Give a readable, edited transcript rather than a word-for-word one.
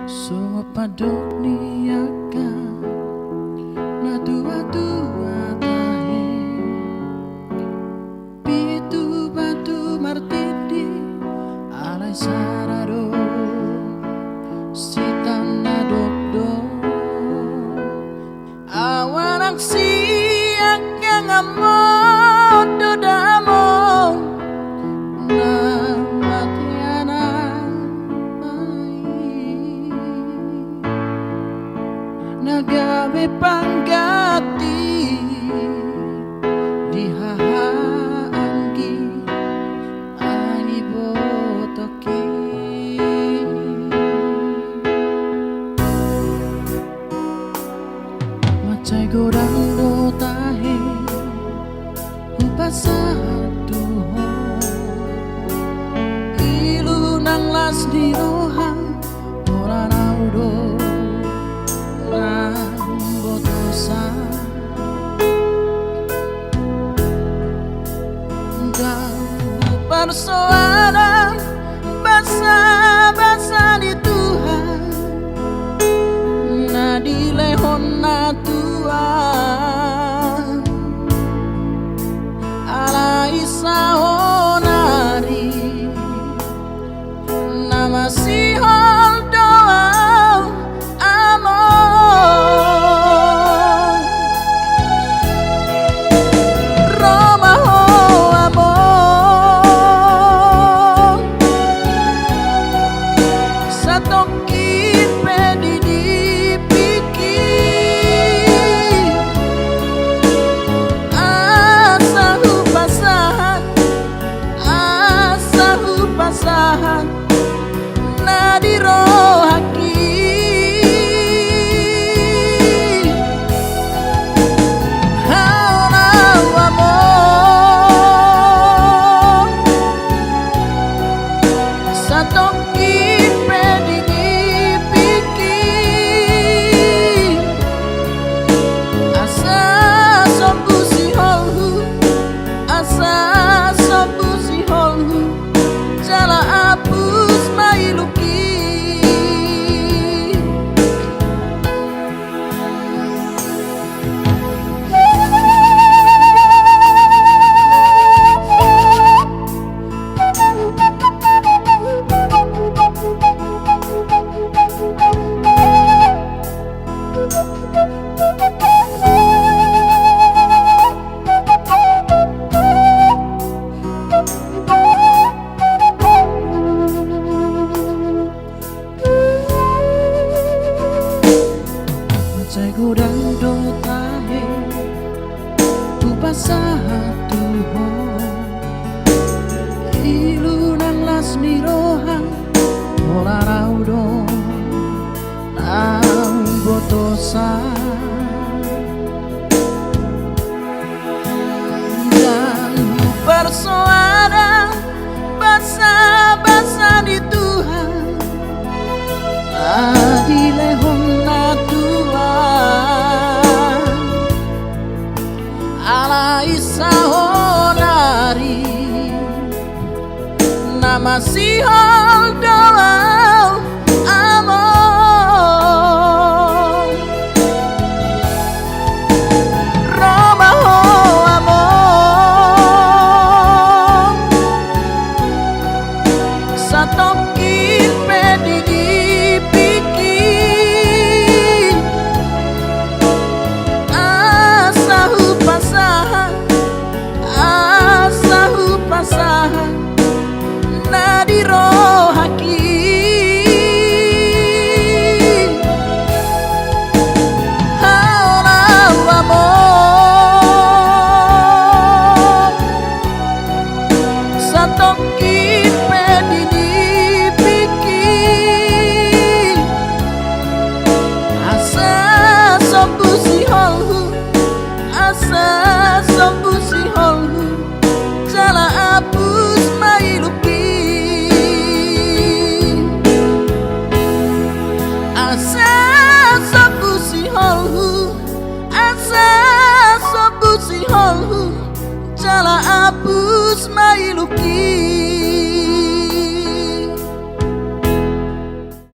Sungo padok niaka na tua-tua tahe pitu batu martiti alai sarado sitan nadokdo awanak siak yang amodo damo na matiana nagawe panggati di hahaanggi ani botoki macai godang do tahe upasatu ho ilu nang las di rohang ora naudo persoalan basa-basa di Tuhan na di lehon na Tuhan ala isa honari na masihol doa godang do tahe upasatu ho ilu nang las ni rohang ora raudo nang botosa dan persoalan basa-basa di Tuhan di lehon na ala isa honari nama sihol doa amor Roma ho amor satokin pedidi